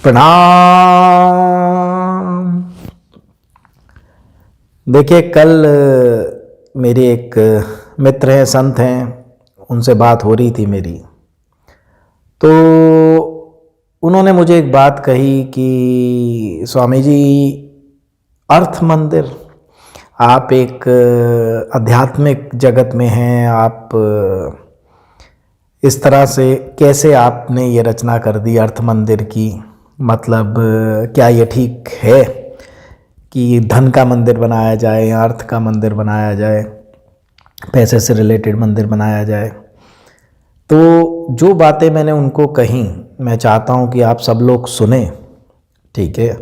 प्रणाम। देखिए, कल मेरे एक मित्र हैं, संत हैं, उनसे बात हो रही थी मेरी। तो उन्होंने मुझे एक बात कही कि स्वामी जी, अर्थ मंदिर, आप एक आध्यात्मिक जगत में हैं, आप इस तरह से कैसे आपने ये रचना कर दी अर्थ मंदिर की? मतलब क्या ये ठीक है कि धन का मंदिर बनाया जाए या अर्थ का मंदिर बनाया जाए, पैसे से रिलेटेड मंदिर बनाया जाए? तो जो बातें मैंने उनको कही, मैं चाहता हूँ कि आप सब लोग सुने, ठीक है,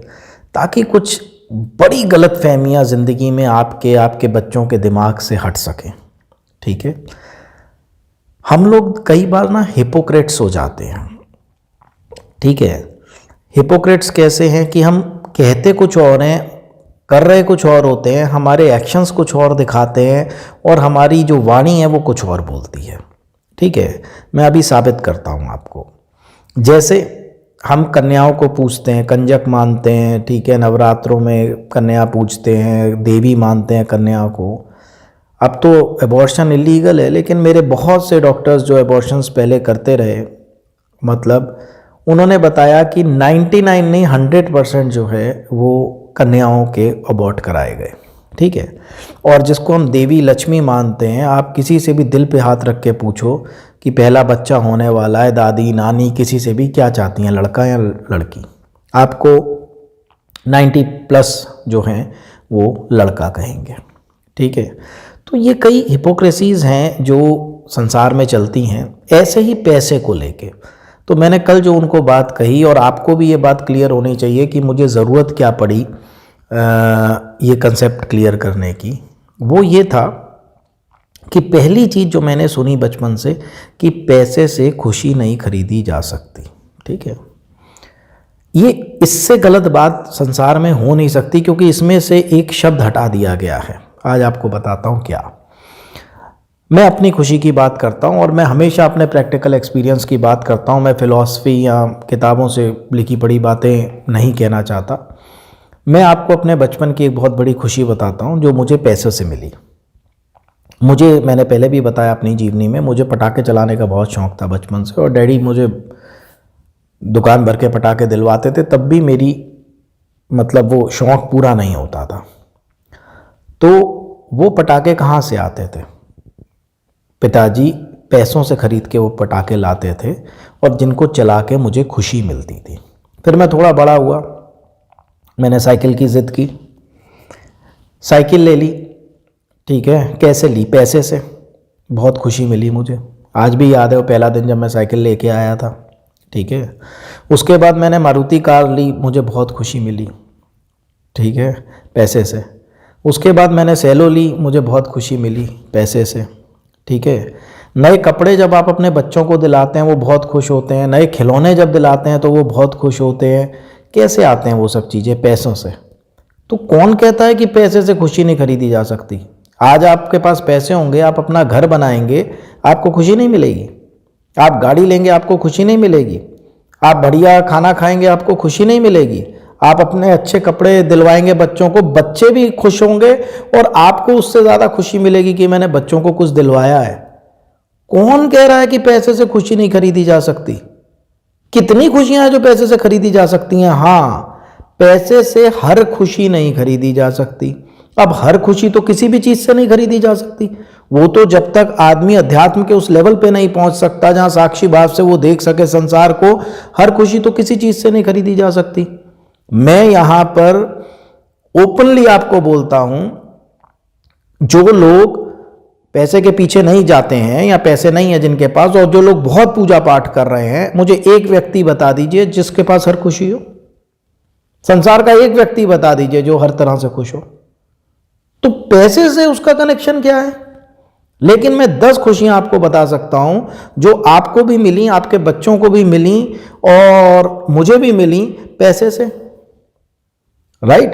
ताकि कुछ बड़ी गलत फहमियाँ ज़िंदगी में आपके बच्चों के दिमाग से हट सकें। ठीक है, हम लोग कई बार ना हिपोक्रेट्स हो जाते हैं। ठीक है, हिपोक्रेट्स कैसे हैं कि हम कहते कुछ और हैं, कर रहे कुछ और होते हैं, हमारे एक्शंस कुछ और दिखाते हैं और हमारी जो वाणी है वो कुछ और बोलती है। ठीक है, मैं अभी साबित करता हूँ आपको। जैसे हम कन्याओं को पूजते हैं, कंजक मानते हैं, ठीक है, नवरात्रों में कन्या पूजते हैं, देवी मानते हैं कन्या को। अब तो एबॉर्शन इलीगल है, लेकिन मेरे बहुत से डॉक्टर्स जो एबॉर्शंस पहले करते रहे, मतलब उन्होंने बताया कि 99 नहीं 100% जो है वो कन्याओं के अबॉर्ट कराए गए। ठीक है, और जिसको हम देवी लक्ष्मी मानते हैं, आप किसी से भी दिल पे हाथ रख के पूछो कि पहला बच्चा होने वाला है, दादी नानी किसी से भी क्या चाहती हैं, लड़का या लड़की? आपको 90+ जो हैं वो लड़का कहेंगे। ठीक है, तो ये कई हिपोक्रेसीज़ हैं जो संसार में चलती हैं। ऐसे ही पैसे को लेके तो मैंने कल जो उनको बात कही, और आपको भी ये बात क्लियर होनी चाहिए कि मुझे ज़रूरत क्या पड़ी ये कंसेप्ट क्लियर करने की, वो ये था कि पहली चीज़ जो मैंने सुनी बचपन से कि पैसे से खुशी नहीं खरीदी जा सकती। ठीक है, ये इससे गलत बात संसार में हो नहीं सकती, क्योंकि इसमें से एक शब्द हटा दिया गया है। आज आपको बताता हूँ क्या। मैं अपनी खुशी की बात करता हूँ और मैं हमेशा अपने प्रैक्टिकल एक्सपीरियंस की बात करता हूँ। मैं फ़िलॉसफी या किताबों से लिखी पढ़ी बातें नहीं कहना चाहता। मैं आपको अपने बचपन की एक बहुत बड़ी खुशी बताता हूँ जो मुझे पैसों से मिली। मैंने पहले भी बताया अपनी जीवनी में, मुझे पटाखे चलाने का बहुत शौक़ था बचपन से, और डैडी मुझे दुकान भर के पटाखे दिलवाते थे, तब भी मेरी मतलब वो शौक़ पूरा नहीं होता था। तो वो पटाखे कहाँ से आते थे? पिताजी पैसों से ख़रीद के वो पटाखे लाते थे और जिनको चला के मुझे खुशी मिलती थी। फिर मैं थोड़ा बड़ा हुआ, मैंने साइकिल की ज़िद की, साइकिल ले ली। ठीक है, कैसे ली? पैसे से। बहुत खुशी मिली मुझे, आज भी याद है वो पहला दिन जब मैं साइकिल लेके आया था। ठीक है, उसके बाद मैंने मारुति कार ली, मुझे बहुत खुशी मिली। ठीक है, पैसे से। उसके बाद मैंने सेलो ली, मुझे बहुत खुशी मिली पैसे से। ठीक है, नए कपड़े जब आप अपने बच्चों को दिलाते हैं वो बहुत खुश होते हैं, नए खिलौने जब दिलाते हैं तो वो बहुत खुश होते हैं। कैसे आते हैं वो सब चीज़ें? पैसों से। तो कौन कहता है कि पैसे से खुशी नहीं खरीदी जा सकती? आज आपके पास पैसे होंगे, आप अपना घर बनाएंगे, आपको खुशी नहीं मिलेगी? आप गाड़ी लेंगे, आपको खुशी नहीं मिलेगी? आप बढ़िया खाना खाएंगे, आपको खुशी नहीं मिलेगी? आप अपने अच्छे कपड़े दिलवाएंगे बच्चों को, बच्चे भी खुश होंगे और आपको उससे ज़्यादा खुशी मिलेगी कि मैंने बच्चों को कुछ दिलवाया है। कौन कह रहा है कि पैसे से खुशी नहीं खरीदी जा सकती? कितनी खुशियां हैं जो पैसे से खरीदी जा सकती हैं। हाँ, पैसे से हर खुशी नहीं खरीदी जा सकती। अब हर खुशी तो किसी भी चीज़ से नहीं खरीदी जा सकती। वो तो जब तक आदमी अध्यात्म के उस लेवल पे नहीं पहुंच सकता जहां साक्षी भाव से वो देख सके संसार को, हर खुशी तो किसी चीज़ से नहीं खरीदी जा सकती। मैं यहां पर ओपनली आपको बोलता हूं, जो लोग पैसे के पीछे नहीं जाते हैं या पैसे नहीं है जिनके पास, और जो लोग बहुत पूजा पाठ कर रहे हैं, मुझे एक व्यक्ति बता दीजिए जिसके पास हर खुशी हो। संसार का एक व्यक्ति बता दीजिए जो हर तरह से खुश हो। तो पैसे से उसका कनेक्शन क्या है? लेकिन मैं 10 खुशियां आपको बता सकता हूं जो आपको भी मिली, आपके बच्चों को भी मिली और मुझे भी मिली पैसे से। राइट?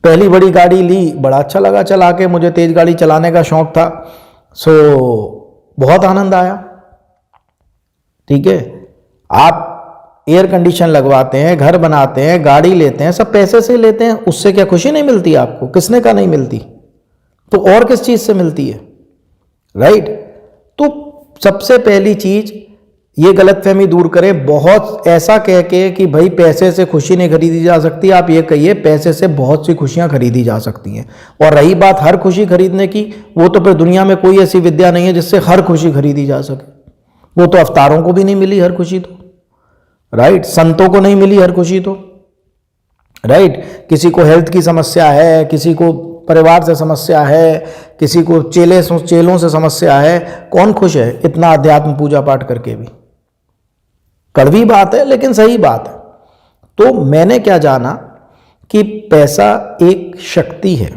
पहली बड़ी गाड़ी ली, बड़ा अच्छा लगा चला के, मुझे तेज गाड़ी चलाने का शौक था, सो बहुत आनंद आया। ठीक है, आप एयर कंडीशन लगवाते हैं, घर बनाते हैं, गाड़ी लेते हैं, सब पैसे से लेते हैं। उससे क्या खुशी नहीं मिलती आपको? किसने कहा नहीं मिलती? तो और किस चीज से मिलती है? राइट। तो सबसे पहली चीज ये गलतफहमी दूर करें। बहुत ऐसा कह के कि भाई पैसे से खुशी नहीं खरीदी जा सकती, आप ये कहिए पैसे से बहुत सी खुशियां खरीदी जा सकती हैं। और रही बात हर खुशी खरीदने की, वो तो फिर दुनिया में कोई ऐसी विद्या नहीं है जिससे हर खुशी खरीदी जा सके। वो तो अवतारों को भी नहीं मिली हर खुशी, तो राइट, संतों को नहीं मिली हर खुशी, तो राइट। किसी को हेल्थ की समस्या है, किसी को परिवार से समस्या है, किसी को चेलों से समस्या है। कौन खुश है इतना अध्यात्म पूजा पाठ करके भी? कड़वी बात है लेकिन सही बात है। तो मैंने क्या जाना कि पैसा एक शक्ति है,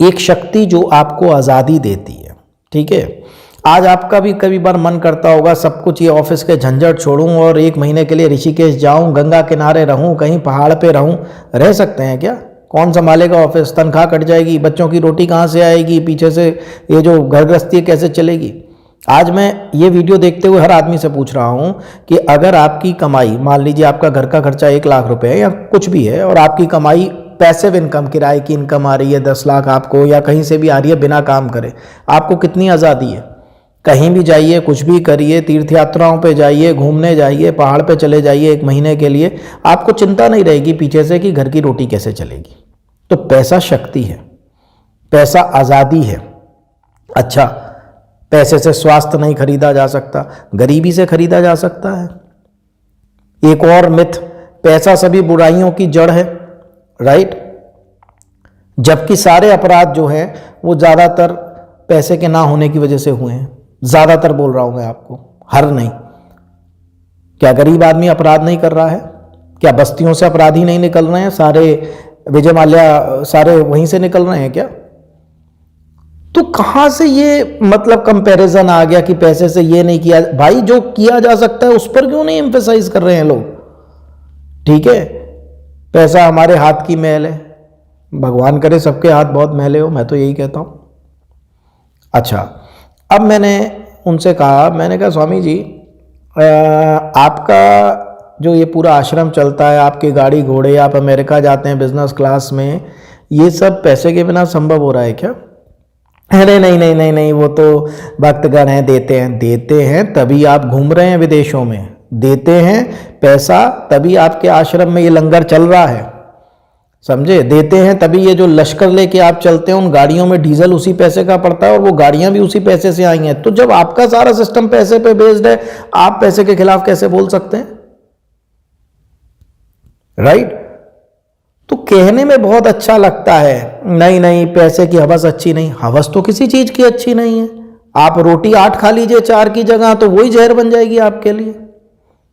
एक शक्ति जो आपको आज़ादी देती है। ठीक है, आज आपका भी कभी बार मन करता होगा सब कुछ ये ऑफिस के झंझट छोड़ूं और 1 महीने के लिए ऋषिकेश जाऊं, गंगा किनारे रहूं, कहीं पहाड़ पे रहूं। रह सकते हैं क्या? कौन संभालेगा ऑफिस? तनख्वाह कट जाएगी, बच्चों की रोटी कहाँ से आएगी, पीछे से ये जो घर गृहस्थी कैसे चलेगी? आज मैं ये वीडियो देखते हुए हर आदमी से पूछ रहा हूँ कि अगर आपकी कमाई, मान लीजिए आपका घर का खर्चा 1 लाख रुपए है या कुछ भी है, और आपकी कमाई पैसिव इनकम, किराए की इनकम आ रही है 10 लाख आपको, या कहीं से भी आ रही है बिना काम करे, आपको कितनी आज़ादी है? कहीं भी जाइए, कुछ भी करिए, तीर्थ यात्राओं पे जाइए, घूमने जाइए, पहाड़ पे चले जाइए 1 महीने के लिए, आपको चिंता नहीं रहेगी पीछे से कि घर की रोटी कैसे चलेगी। तो पैसा शक्ति है, पैसा आज़ादी है। अच्छा, पैसे से स्वास्थ्य नहीं खरीदा जा सकता, गरीबी से खरीदा जा सकता है। एक और मिथ, पैसा सभी बुराइयों की जड़ है, राइट। जबकि सारे अपराध जो हैं वो ज़्यादातर पैसे के ना होने की वजह से हुए हैं। ज़्यादातर बोल रहा हूं मैं आपको, हर नहीं। क्या गरीब आदमी अपराध नहीं कर रहा है? क्या बस्तियों से अपराधी नहीं निकल रहे हैं? सारे विजय माल्या सारे वहीं से निकल रहे हैं क्या? तो कहां से ये मतलब कंपैरिजन आ गया कि पैसे से ये नहीं किया? भाई जो किया जा सकता है उस पर क्यों नहीं एम्फेसाइज कर रहे हैं लोग? ठीक है, पैसा हमारे हाथ की मैल है, भगवान करे सबके हाथ बहुत मैले हो, मैं तो यही कहता हूं। अच्छा, अब मैंने उनसे कहा, मैंने कहा स्वामी जी आपका जो ये पूरा आश्रम चलता है, आपके गाड़ी घोड़े, आप अमेरिका जाते हैं बिजनेस क्लास में, ये सब पैसे के बिना संभव हो रहा है क्या? अरे नहीं नहीं नहीं नहीं, वो तो भक्तगण हैं, देते हैं तभी आप घूम रहे हैं विदेशों में, देते हैं पैसा तभी आपके आश्रम में ये लंगर चल रहा है, समझे? देते हैं तभी ये जो लश्कर लेके आप चलते हैं उन गाड़ियों में डीजल उसी पैसे का पड़ता है और वो गाड़ियां भी उसी पैसे से आई हैं। तो जब आपका सारा सिस्टम पैसे पे बेस्ड है, आप पैसे के खिलाफ कैसे बोल सकते हैं? राइट। तो कहने में बहुत अच्छा लगता है, नहीं नहीं पैसे की हवस अच्छी नहीं। हवस तो किसी चीज की अच्छी नहीं है। आप रोटी 8 खा लीजिए 4 की जगह तो वही जहर बन जाएगी आपके लिए।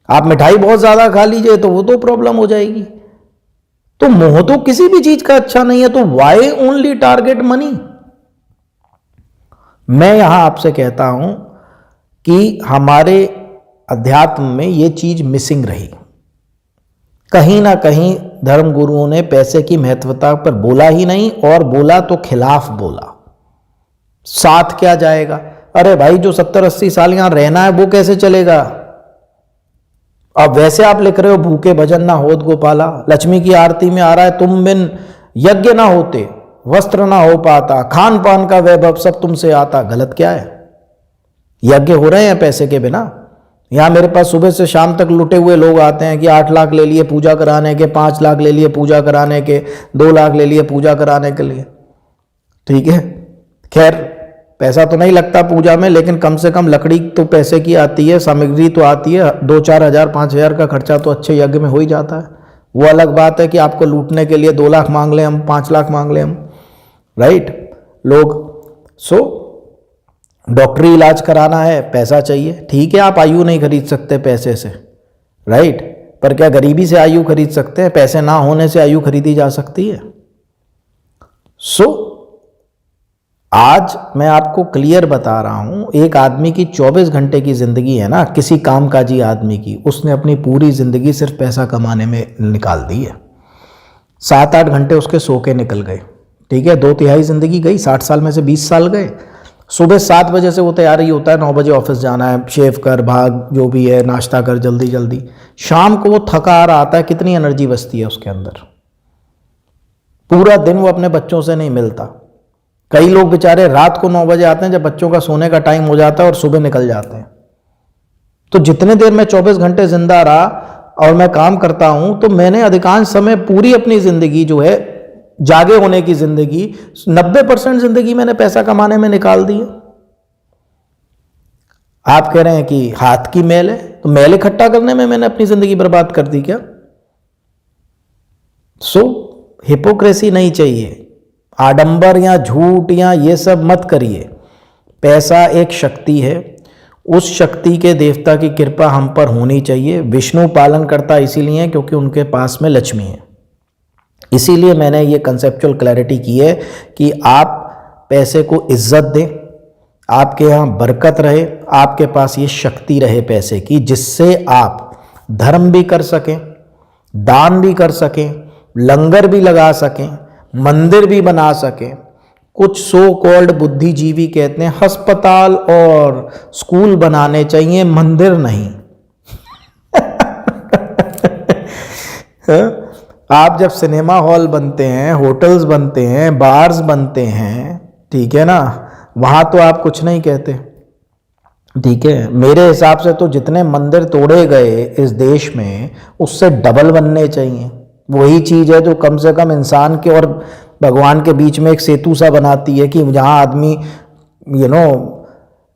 आप मिठाई बहुत ज्यादा खा लीजिए तो वो तो प्रॉब्लम हो जाएगी। तो मोह तो किसी भी चीज का अच्छा नहीं है। तो वाई ओनली टारगेट मनी? मैं यहां आपसे कहता हूं कि हमारे अध्यात्म में ये चीज मिसिंग रही। कहीं ना कहीं धर्म गुरुओं ने पैसे की महत्वता पर बोला ही नहीं, और बोला तो खिलाफ बोला। साथ क्या जाएगा? अरे भाई जो 70-80 साल यहां रहना है वो कैसे चलेगा? अब वैसे आप लिख रहे हो भूखे भजन ना होत गोपाला, लक्ष्मी की आरती में आ रहा है तुम बिन यज्ञ ना होते, वस्त्र ना हो पाता, खान पान का वैभव सब तुमसे आता। गलत क्या है? यज्ञ हो रहे हैं पैसे के बिना। यहां मेरे पास सुबह से शाम तक लुटे हुए लोग आते हैं कि 8 लाख ले लिए पूजा कराने के, 5 लाख ले लिए पूजा कराने के, 2 लाख ले लिए पूजा कराने के लिए। ठीक है, खैर पैसा तो नहीं लगता पूजा में, लेकिन कम से कम लकड़ी तो पैसे की आती है, सामग्री तो आती है, 2-4 हज़ार 5 हज़ार का खर्चा तो अच्छे यज्ञ में हो ही जाता है। वो अलग बात है कि आपको लूटने के लिए 2 लाख मांग लें हम, 5 लाख मांग लें हम, राइट लोग। सो डॉक्टरी इलाज कराना है पैसा चाहिए, ठीक है। आप आयु नहीं खरीद सकते पैसे से, राइट, पर क्या गरीबी से आयु खरीद सकते हैं? पैसे ना होने से आयु खरीदी जा सकती है? सो आज मैं आपको क्लियर बता रहा हूं, एक आदमी की 24 घंटे की जिंदगी है ना, किसी कामकाजी आदमी की, उसने अपनी पूरी जिंदगी सिर्फ पैसा कमाने में निकाल दी है। 7-8 घंटे उसके सो के निकल गए, ठीक है, 2/3 जिंदगी गई, 60 साल में से 20 साल गए। सुबह 7 बजे से वो तैयारी होता है, 9 बजे ऑफिस जाना है, शेव कर, भाग, जो भी है, नाश्ता कर जल्दी जल्दी। शाम को वो थका आ रहा आता है, कितनी एनर्जी बचती है उसके अंदर। पूरा दिन वो अपने बच्चों से नहीं मिलता। कई लोग बेचारे रात को 9 बजे आते हैं, जब बच्चों का सोने का टाइम हो जाता है, और सुबह निकल जाते हैं। तो जितने देर मैं 24 घंटे जिंदा रहा और मैं काम करता हूं, तो मैंने अधिकांश समय पूरी अपनी जिंदगी जो है, जागे होने की जिंदगी, 90% जिंदगी मैंने पैसा कमाने में निकाल दी है। आप कह रहे हैं कि हाथ की मैल है, तो मैल इकट्ठा करने में मैंने अपनी जिंदगी बर्बाद कर दी क्या? हिपोक्रेसी नहीं चाहिए, आडंबर या झूठ या ये सब मत करिए। पैसा एक शक्ति है, उस शक्ति के देवता की कृपा हम पर होनी चाहिए। विष्णु पालन करता इसीलिए क्योंकि उनके पास में लक्ष्मी है। इसीलिए मैंने ये कंसेप्चुअल क्लैरिटी की है कि आप पैसे को इज्जत दें, आपके यहाँ बरकत रहे, आपके पास ये शक्ति रहे पैसे की, जिससे आप धर्म भी कर सकें, दान भी कर सकें, लंगर भी लगा सकें, मंदिर भी बना सकें। कुछ सो कॉल्ड बुद्धिजीवी कहते हैं अस्पताल और स्कूल बनाने चाहिए, मंदिर नहीं। आप जब सिनेमा हॉल बनते हैं, होटल्स बनते हैं, बार्स बनते हैं, ठीक है ना, वहां तो आप कुछ नहीं कहते, ठीक है। मेरे हिसाब से तो जितने मंदिर तोड़े गए इस देश में, उससे डबल बनने चाहिए। वही चीज है जो कम से कम इंसान के और भगवान के बीच में एक सेतु सा बनाती है, कि जहाँ आदमी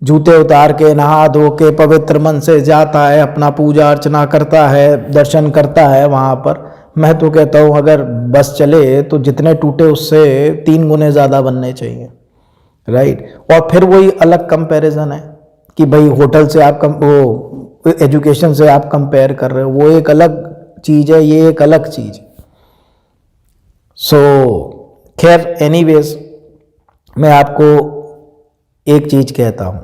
जूते उतार के, नहा धो के, पवित्र मन से जाता है, अपना पूजा अर्चना करता है, दर्शन करता है वहाँ पर। मैं तो कहता हूँ अगर बस चले तो जितने टूटे उससे 3 गुने ज़्यादा बनने चाहिए, राइट। और फिर वही अलग कंपैरिजन है कि भाई होटल से आप वो एजुकेशन से आप कंपेयर कर रहे हो, वो एक अलग चीज़ है, ये एक अलग चीज़। खैर एनीवेज, मैं आपको एक चीज़ कहता हूँ,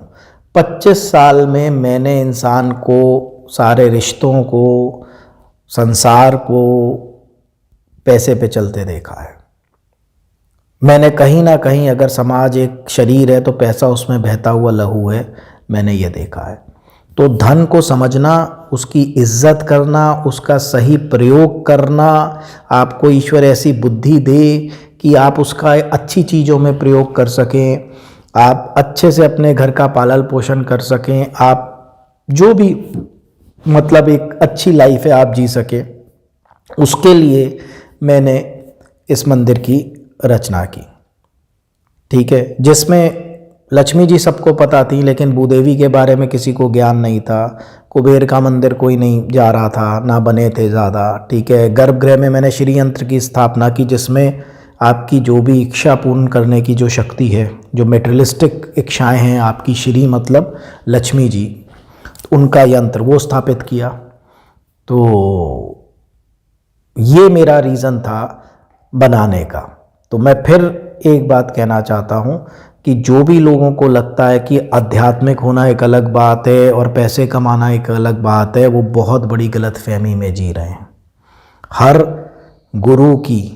25 साल में मैंने इंसान को, सारे रिश्तों को, संसार को पैसे पे चलते देखा है। मैंने कहीं ना कहीं, अगर समाज एक शरीर है तो पैसा उसमें बहता हुआ लहू है, मैंने ये देखा है। तो धन को समझना, उसकी इज्जत करना, उसका सही प्रयोग करना, आपको ईश्वर ऐसी बुद्धि दे कि आप उसका अच्छी चीज़ों में प्रयोग कर सकें, आप अच्छे से अपने घर का पालन पोषण कर सकें, आप जो भी मतलब एक अच्छी लाइफ है आप जी सके, उसके लिए मैंने इस मंदिर की रचना की, ठीक है। जिसमें लक्ष्मी जी सबको पता थी, लेकिन भूदेवी के बारे में किसी को ज्ञान नहीं था। कुबेर का मंदिर कोई नहीं जा रहा था, ना बने थे ज़्यादा, ठीक है। गर्भगृह में मैंने श्री यंत्र की स्थापना की, जिसमें आपकी जो भी इच्छा पूर्ण करने की जो शक्ति है, जो मेटेरियलिस्टिक इच्छाएं हैं आपकी, श्री मतलब लक्ष्मी जी, उनका यंत्र वो स्थापित किया। तो ये मेरा रीज़न था बनाने का। तो मैं फिर एक बात कहना चाहता हूँ कि जो भी लोगों को लगता है कि आध्यात्मिक होना एक अलग बात है और पैसे कमाना एक अलग बात है, वो बहुत बड़ी गलतफहमी में जी रहे हैं। हर गुरु की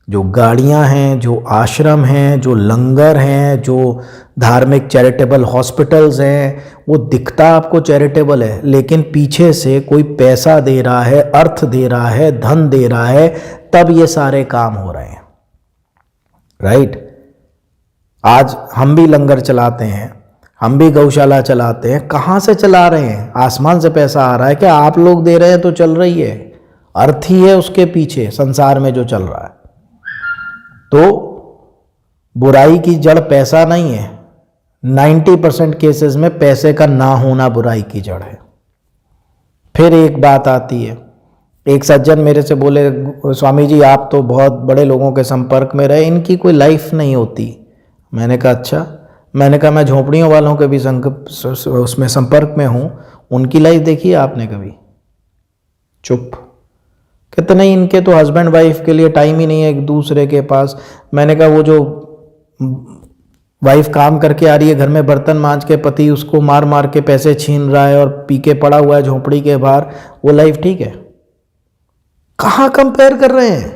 जो गाड़ियां हैं, जो आश्रम हैं, जो लंगर हैं, जो धार्मिक चैरिटेबल हॉस्पिटल्स हैं, वो दिखता आपको चैरिटेबल है, लेकिन पीछे से कोई पैसा दे रहा है, अर्थ दे रहा है, धन दे रहा है, तब ये सारे काम हो रहे हैं, राइट। आज हम भी लंगर चलाते हैं, हम भी गौशाला चलाते हैं, कहाँ से चला रहे हैं? आसमान से पैसा आ रहा है क्या? आप लोग दे रहे हैं तो चल रही है, अर्थ ही है उसके पीछे संसार में जो चल रहा है। तो बुराई की जड़ पैसा नहीं है, 90% केसेस में पैसे का ना होना बुराई की जड़ है। फिर एक बात आती है, एक सज्जन मेरे से बोले, स्वामी जी आप तो बहुत बड़े लोगों के संपर्क में रहे, इनकी कोई लाइफ नहीं होती। मैंने कहा अच्छा। मैंने कहा मैं झोपड़ियों वालों के भी उसमें संपर्क में हूँ, उनकी लाइफ देखी है आपने कभी? चुप। कितने इनके तो हस्बैंड वाइफ के लिए टाइम ही नहीं है एक दूसरे के पास। मैंने कहा वो जो वाइफ काम करके आ रही है घर में बर्तन मांज के, पति उसको मार मार के पैसे छीन रहा है और पी के पड़ा हुआ है झोपड़ी के बाहर, वो लाइफ ठीक है? कहाँ कंपेयर कर रहे हैं?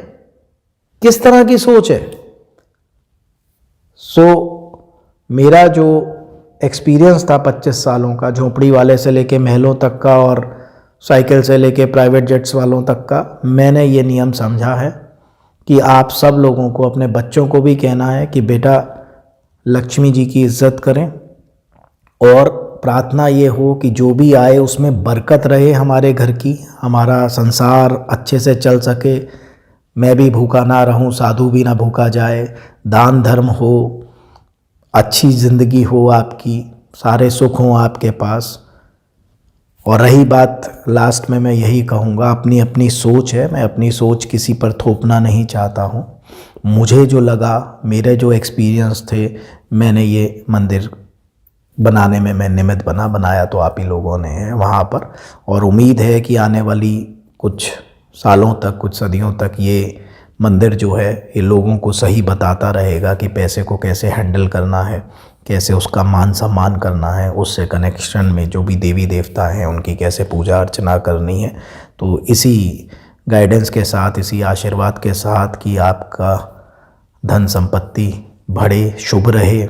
किस तरह की सोच है? मेरा जो एक्सपीरियंस था 25 सालों का, झोपड़ी वाले से लेके महलों तक का और साइकिल से लेके प्राइवेट जेट्स वालों तक का, मैंने ये नियम समझा है कि आप सब लोगों को, अपने बच्चों को भी कहना है कि बेटा लक्ष्मी जी की इज्जत करें और प्रार्थना ये हो कि जो भी आए उसमें बरकत रहे हमारे घर की, हमारा संसार अच्छे से चल सके, मैं भी भूखा ना रहूं, साधु भी ना भूखा जाए, दान धर्म हो, अच्छी ज़िंदगी हो आपकी, सारे सुख हों आपके पास। और रही बात, लास्ट में मैं यही कहूँगा, अपनी अपनी सोच है, मैं अपनी सोच किसी पर थोपना नहीं चाहता हूँ। मुझे जो लगा, मेरे जो एक्सपीरियंस थे, मैंने ये मंदिर बनाने में मैं निमित्त बनाया तो आप ही लोगों ने है वहाँ पर। और उम्मीद है कि आने वाली कुछ सालों तक, कुछ सदियों तक ये मंदिर जो है ये लोगों को सही बताता रहेगा कि पैसे को कैसे हैंडल करना है, कैसे उसका मान सम्मान करना है, उससे कनेक्शन में जो भी देवी देवता हैं उनकी कैसे पूजा अर्चना करनी है। तो इसी गाइडेंस के साथ, इसी आशीर्वाद के साथ कि आपका धन संपत्ति बढ़े, शुभ रहे,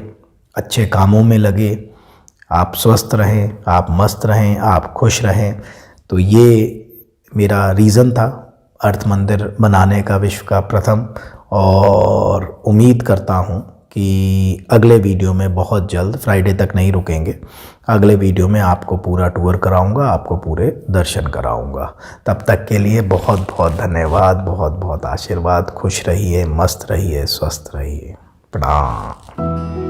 अच्छे कामों में लगे, आप स्वस्थ रहें, आप मस्त रहें, आप खुश रहें। तो ये मेरा रीज़न था अर्थ मंदिर बनाने का, विश्व का प्रथम। और उम्मीद करता हूँ कि अगले वीडियो में बहुत जल्द, फ्राइडे तक नहीं रुकेंगे, अगले वीडियो में आपको पूरा टूर कराऊंगा, आपको पूरे दर्शन कराऊंगा। तब तक के लिए बहुत बहुत धन्यवाद, बहुत बहुत आशीर्वाद। खुश रहिए, मस्त रहिए, स्वस्थ रहिए। प्रणाम।